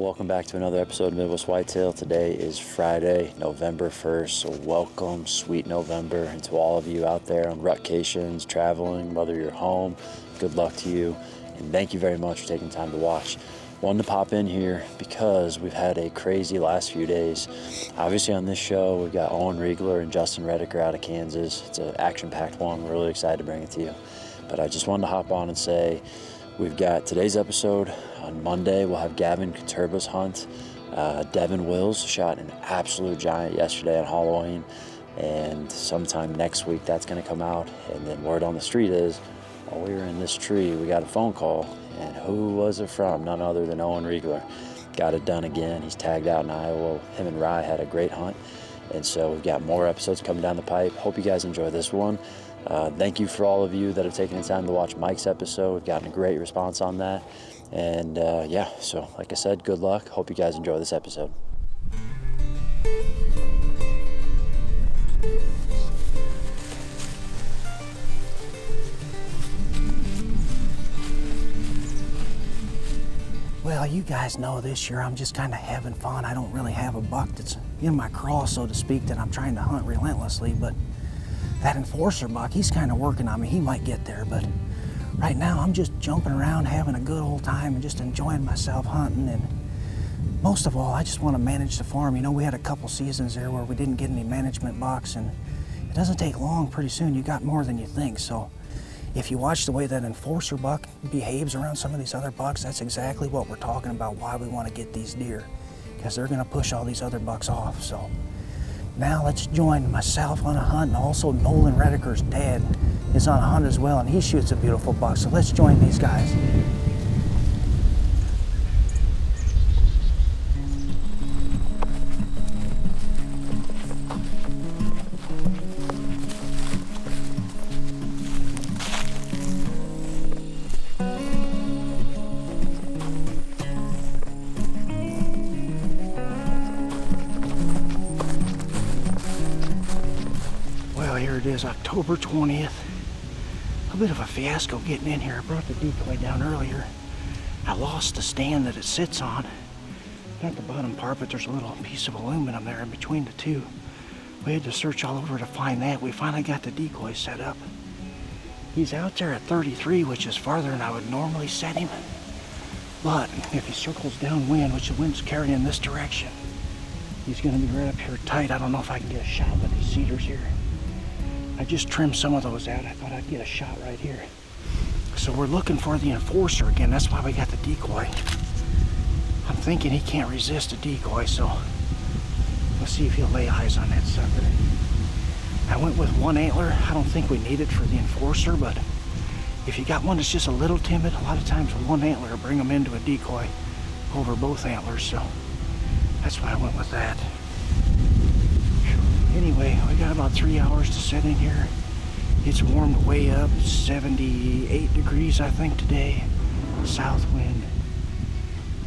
welcome back to another episode of Midwest Whitetail. Today is Friday, November 1st, so welcome, sweet November, and to all of you out there on rutcations, traveling, whether you're home, good luck to you, and thank you very much for taking time to watch. Wanted to pop in here because we've had a crazy last few days. Obviously on this show, we've got Owen Reigler and Justin Redeker out of Kansas. It's an action-packed one. We're really excited to bring it to you. But I just wanted to hop on and say, we've got today's episode. On Monday, we'll have Gavin Katurba's hunt. Devin Wills shot an absolute giant yesterday on Halloween. And sometime next week, that's going to come out. And then word on the street is, while we were in this tree, we got a phone call. And who was it from? None other than Owen Reigler. Got it done again. He's tagged out in Iowa. Him and Rye had a great hunt. And so we've got more episodes coming down the pipe. Hope you guys enjoy this one. Thank you for all of you that have taken the time to watch Mike's episode. We've gotten a great response on that. And yeah, so like I said, good luck. Hope you guys enjoy this episode. Well, you guys know this year I'm just kind of having fun. I don't really have a buck that's in my craw, so to speak, that I'm trying to hunt relentlessly, but that enforcer buck, he's kind of working on me. He might get there, but right now I'm just jumping around, having a good old time and just enjoying myself hunting. And most of all, I just want to manage the farm. You know, we had a couple seasons there where we didn't get any management bucks, and it doesn't take long. Pretty soon you got more than you think. So if you watch the way that enforcer buck behaves around some of these other bucks, that's exactly what we're talking about, why we want to get these deer, because they're going to push all these other bucks off. So now let's join myself on a hunt, and also Nolan Redeker's dad is on a hunt as well, and he shoots a beautiful buck. So let's join these guys. Here it is, October 20th. A bit of a fiasco getting in here. I brought the decoy down earlier. I lost the stand that it sits on. Not the bottom part, but there's a little piece of aluminum there in between the two. We had to search all over to find that. We finally got the decoy set up. He's out there at 33, which is farther than I would normally set him. But if he circles downwind, which the wind's carrying in this direction, he's gonna be right up here tight. I don't know if I can get a shot with these cedars here. I just trimmed some of those out. I thought I'd get a shot right here. So we're looking for the enforcer again. That's why we got the decoy. I'm thinking he can't resist a decoy, so let's see if he'll lay eyes on that sucker. I went with one antler. I don't think we need it for the enforcer, but if you got one that's just a little timid, a lot of times with one antler will bring them into a decoy over both antlers, so that's why I went with that. Anyway, we got about 3 hours to set in here. It's warmed way up. It's 78 degrees, I think, today. South wind.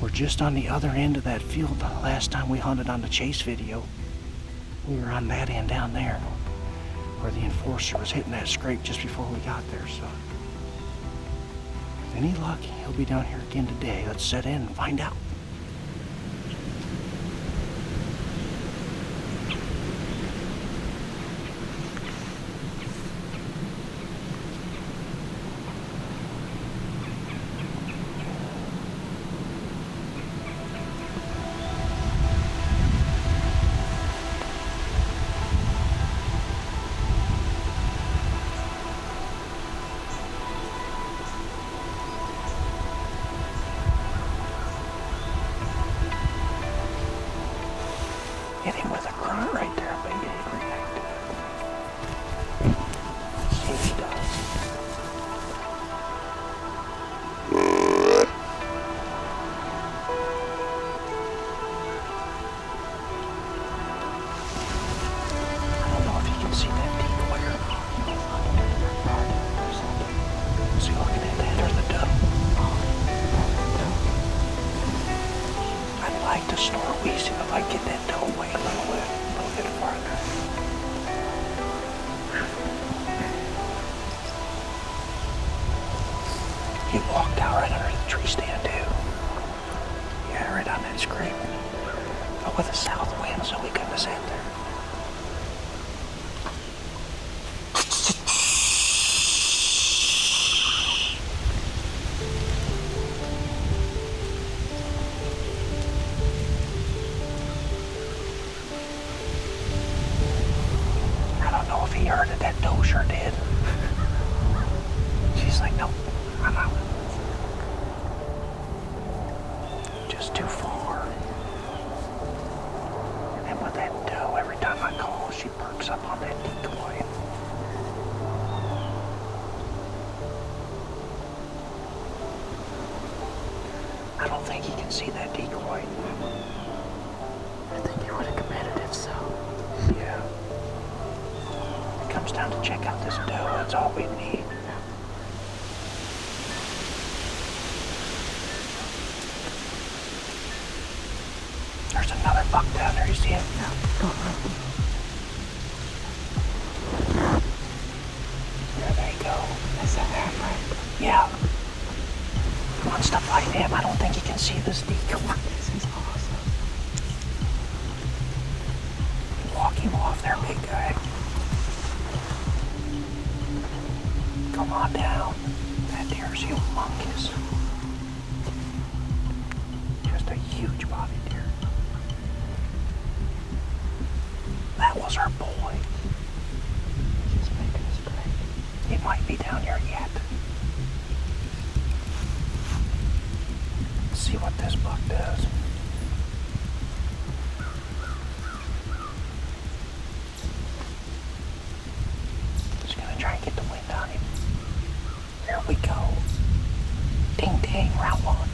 We're just on the other end of that field. Last time we hunted on the chase video, we were on that end down there, where the enforcer was hitting that scrape just before we got there. So, with any luck, he'll be down here again today. Let's set in and find out. Hit him with a grunt right there, baby. React. See what he does. I don't know if you can see that decoy or not. Is he looking at that or the dove? I'd like to snort wheezy if I get that doe away a little bit farther. heard it. That doe sure did. She's like, nope, I'm out. Just too far. And with that doe, every time I call, she perks up on that decoy. I don't think he can see that decoy. I think he would have committed if so. Yeah. It comes down to check out this doe. That's all we need. There's another buck down there. You see him? Yeah, go on. Yeah, there you go. Is that him, right? Yeah. He wants to fight him. I don't think he can see this decoy. This is awesome. Walk him off there, big guy. Come on down. That deer's humongous. Just a huge body deer. That was our boy. He's making his break. He might be down here yet. Let's see what this buck does. Just gonna try and get the wind on him. Here we go. Ding ding, round one.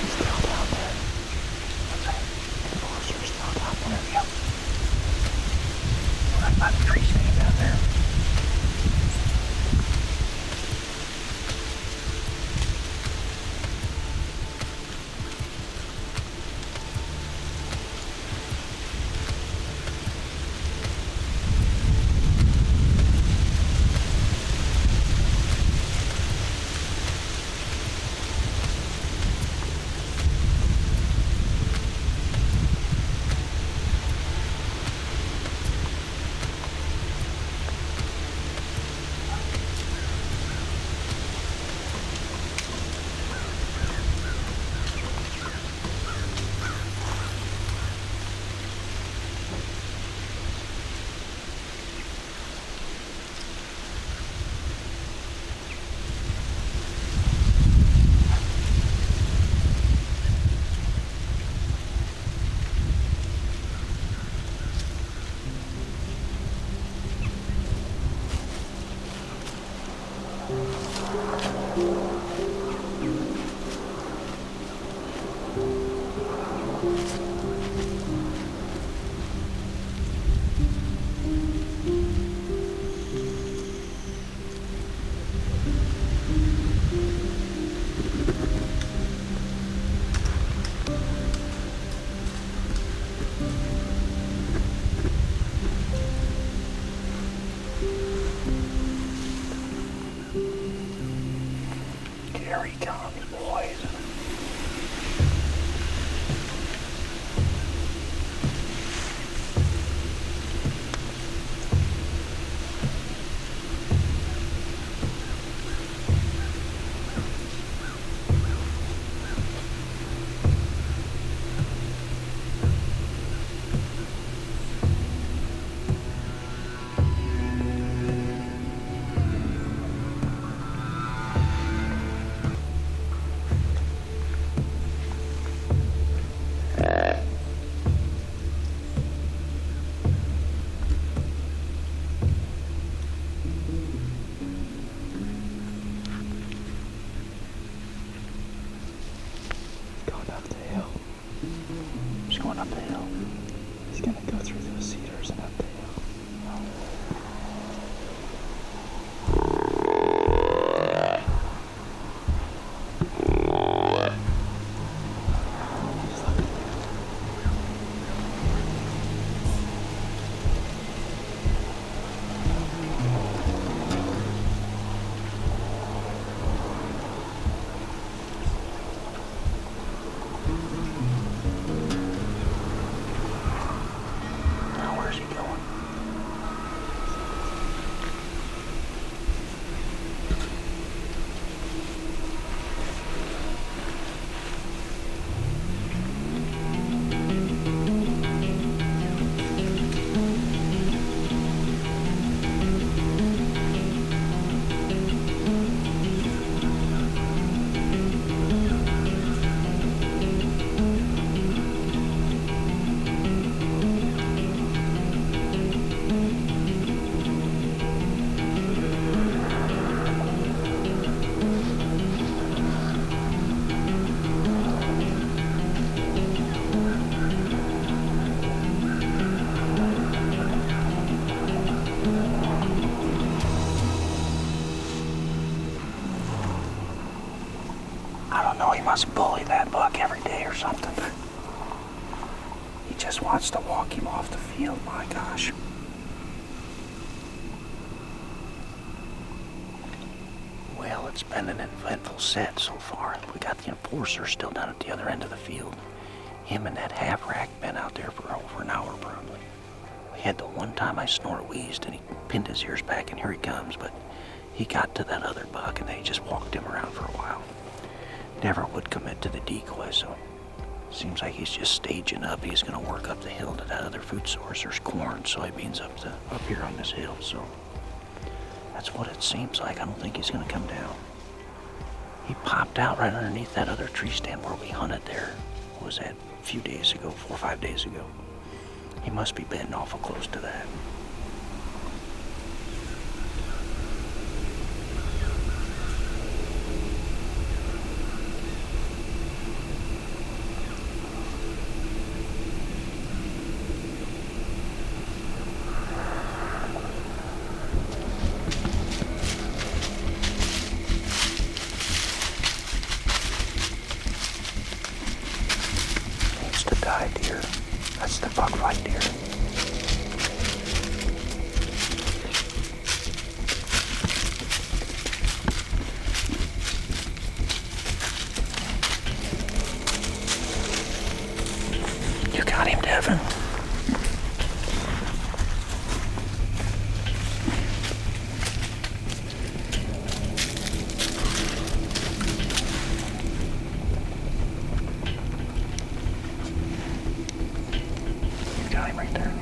He's still down there. Enforcer's still down there. Yep. Right by the tree stand down there. must bully that buck every day or something. He just wants to walk him off the field, my gosh. Well, it's been an eventful set so far. We got the enforcer still down at the other end of the field. Him and that half-rack been out there for over an hour probably. We had the one time I snort-wheezed and he pinned his ears back and here he comes, but he got to that other buck and they just walked him around for a while. Never would commit to the decoy, so seems like he's just staging up. He's gonna work up the hill to that other food source. There's corn, soybeans up here on this hill, so that's what it seems like. I don't think he's gonna come down. He popped out right underneath that other tree stand where we hunted there. What was that? A few days ago, 4 or 5 days ago. He must be bedding awful close to that. Deer. That's the buckfight deer. You got him, Devin. Right there.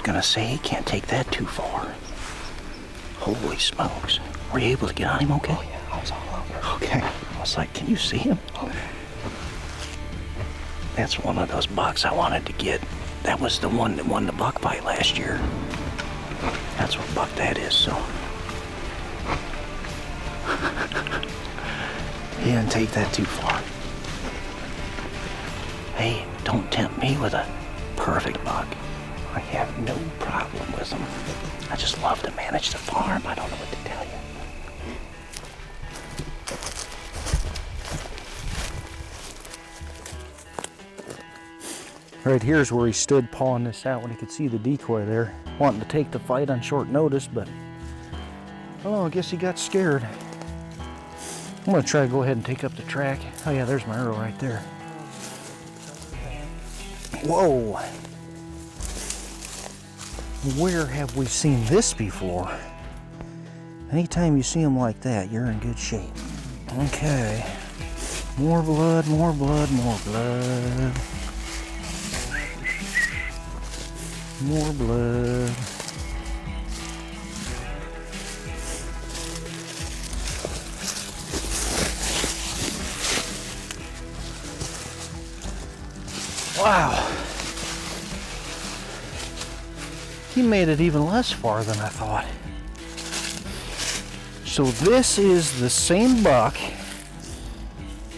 Gonna say he can't take that too far. Holy smokes. Were you able to get on him okay? Oh yeah, I was all over. Okay. I was like, can you see him? Oh. That's one of those bucks I wanted to get. That was the one that won the buck fight last year. That's what buck that is, so. He didn't take that too far. Hey, don't tempt me with a perfect buck. I have no problem with them. I just love to manage the farm. I don't know what to tell you. Right here's where he stood pawing this out when he could see the decoy there. Wanting to take the fight on short notice, but oh, I guess he got scared. I'm gonna try to go ahead and take up the track. Oh yeah, there's my arrow right there. Whoa. Where have we seen this before? Anytime you see them like that, you're in good shape. Okay. More blood, more blood, more blood. More blood. Wow. He made it even less far than I thought. So this is the same buck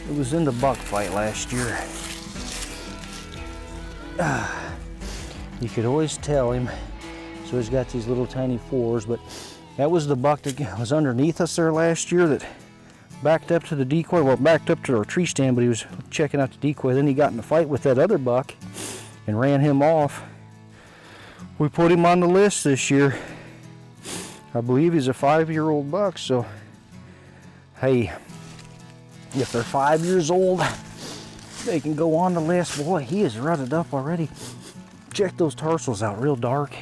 that was in the buck fight last year. You could always tell him. So he's got these little tiny fours, but that was the buck that was underneath us there last year that backed up to the decoy, well, backed up to our tree stand, but he was checking out the decoy. Then he got in a fight with that other buck and ran him off. We put him on the list this year. I believe he's a 5-year-old buck, so hey, if they're 5 years old, they can go on the list. Boy, he is rutted up already. Check those tarsals out, real dark.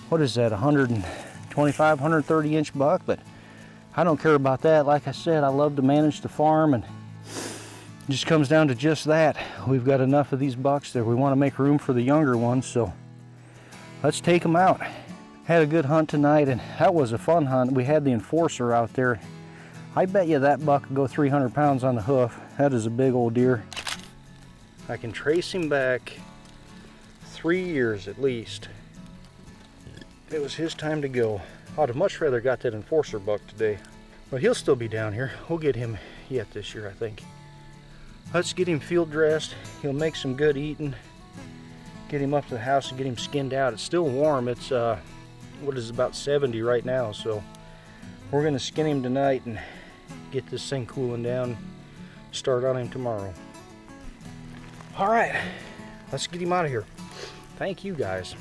What is that, 125, 130 inch buck? But I don't care about that. Like I said, I love to manage the farm, and it just comes down to just that. We've got enough of these bucks there. We want to make room for the younger ones, so let's take them out. Had a good hunt tonight, and that was a fun hunt. We had the enforcer out there. I bet you that buck could go 300 pounds on the hoof. That is a big old deer. I can trace him back 3 years at least. It was his time to go. I'd have much rather got that enforcer buck today, but he'll still be down here. We'll get him yet this year, I think. Let's get him field dressed. He'll make some good eating. Get him up to the house and get him skinned out. It's still warm. It's what is it, about 70 right now, so we're gonna skin him tonight and get this thing cooling down. Start on him tomorrow. All right, let's get him out of here. Thank you guys.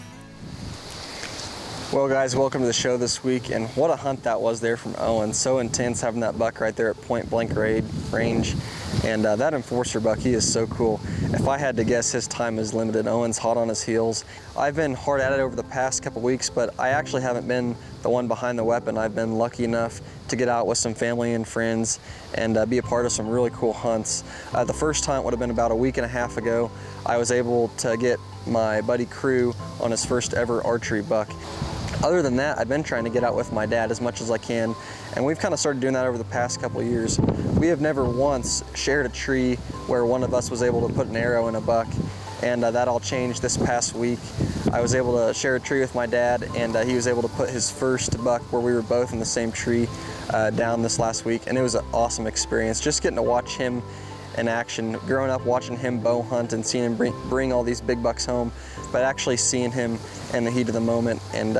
Well guys, welcome to the show this week, and what a hunt that was there from Owen. So intense having that buck right there at point blank range. And that enforcer buck, he is so cool. If I had to guess, his time is limited. Owen's hot on his heels. I've been hard at it over the past couple weeks, but I actually haven't been the one behind the weapon. I've been lucky enough to get out with some family and friends and be a part of some really cool hunts. The first hunt would have been about a week and a half ago. I was able to get my buddy Crew on his first ever archery buck. Other than that, I've been trying to get out with my dad as much as I can, and we've kind of started doing that over the past couple of years. We have never once shared a tree where one of us was able to put an arrow in a buck, and that all changed this past week. I was able to share a tree with my dad, and he was able to put his first buck where we were both in the same tree down this last week, and it was an awesome experience. Just getting to watch him in action, growing up watching him bow hunt and seeing him bring all these big bucks home, but actually seeing him in the heat of the moment and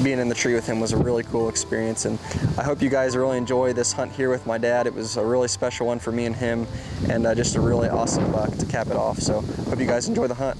being in the tree with him was a really cool experience. And I hope you guys really enjoy this hunt here with my dad. It was a really special one for me and him, and just a really awesome buck to cap it off. So hope you guys enjoy the hunt.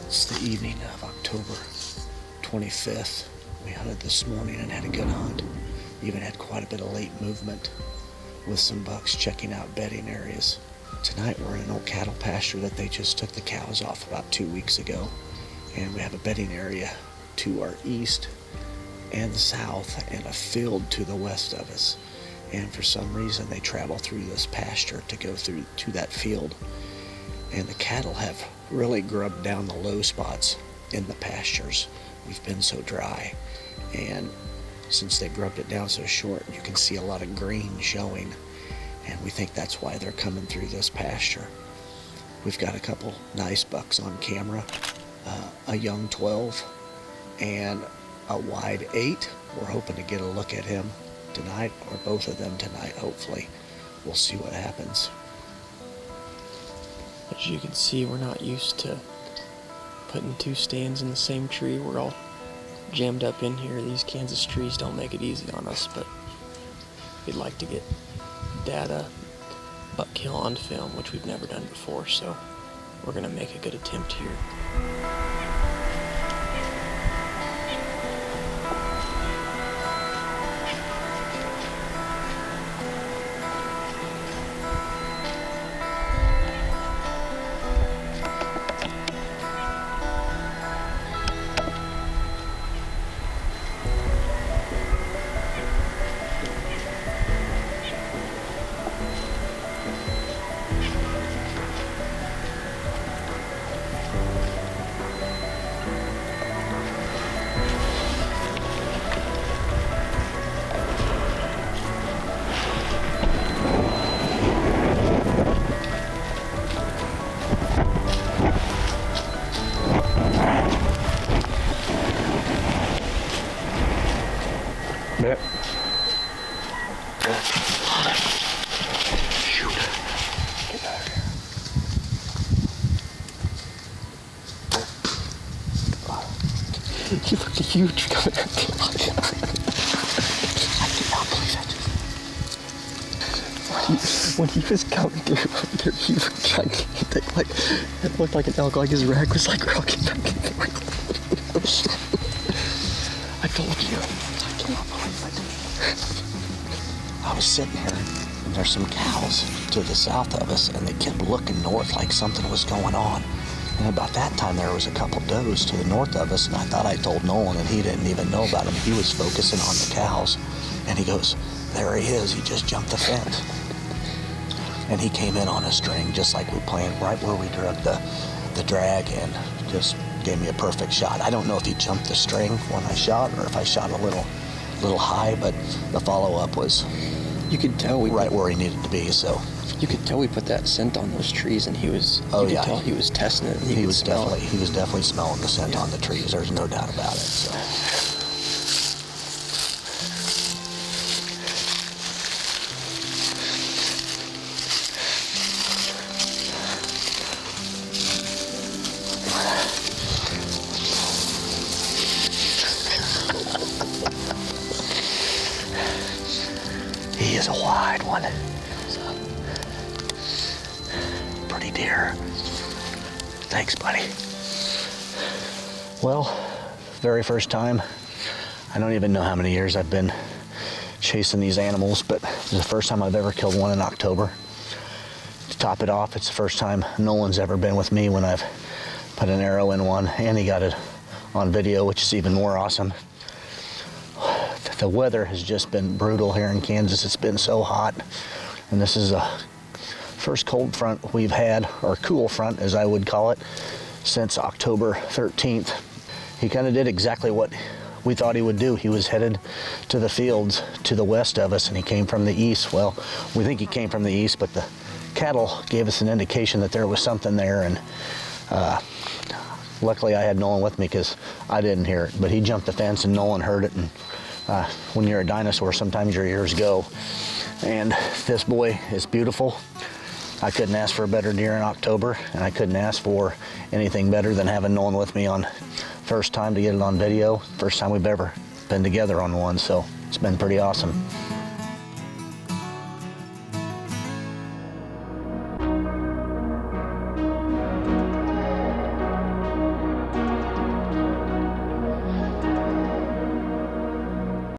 It's the evening of October 25th. We hunted this morning and had a good hunt. Even had quite a bit of late movement with some bucks checking out bedding areas. Tonight we're in an old cattle pasture that they just took the cows off about 2 weeks ago. And we have a bedding area to our east and the south and a field to the west of us. And for some reason they travel through this pasture to go through to that field. And the cattle have really grubbed down the low spots in the pastures. We've been so dry, and since they grubbed it down so short, you can see a lot of green showing, and we think that's why they're coming through this pasture. We've got a couple nice bucks on camera, a young 12 and a wide 8. We're hoping to get a look at him tonight, or both of them tonight, hopefully. We'll see what happens. As you can see, we're not used to putting two stands in the same tree. We're all jammed up in here. These Kansas trees don't make it easy on us, but we'd like to get data, buck kill on film, which we've never done before, so we're going to make a good attempt here. Shoot. Get out of here. You look huge coming at me. I cannot believe it. When he was coming through there, he was gigantic. Like, it looked like an elk, like his rack was like rocking back and forth. I told you. I cannot believe it. I was sitting here, and there's some cows to the south of us, and they kept looking north like something was going on. And about that time, there was a couple does to the north of us, and I thought I told Nolan, and he didn't even know about them. He was focusing on the cows, and he goes, there he is. He just jumped the fence. And he came in on a string, just like we planned, right where we drug the drag, and just gave me a perfect shot. I don't know if he jumped the string when I shot, or if I shot a little high, but the follow-up was You could tell we right where he needed to be. So You could tell we put that scent on those trees, and he was. You could tell he was testing it. And he was definitely smelling the scent on the trees. There's no doubt about it. So. He is a wide one. Pretty deer. Thanks, buddy. Well, very first time. I don't even know how many years I've been chasing these animals, but it's the first time I've ever killed one in October. To top it off, it's the first time Nolan's ever been with me when I've put an arrow in one, and he got it on video, which is even more awesome. The weather has just been brutal here in Kansas. It's been so hot, and this is the first cold front we've had, or cool front as I would call it, since October 13th. He kind of did exactly what we thought he would do. He was headed to the fields to the west of us, and he came from the east. Well, we think he came from the east, but the cattle gave us an indication that there was something there, and luckily I had Nolan with me because I didn't hear it, but he jumped the fence and Nolan heard it, and when you're a dinosaur, sometimes your ears go. And this boy is beautiful. I couldn't ask for a better deer in October, and I couldn't ask for anything better than having Nolan with me on first time to get it on video. First time we've ever been together on one, so it's been pretty awesome.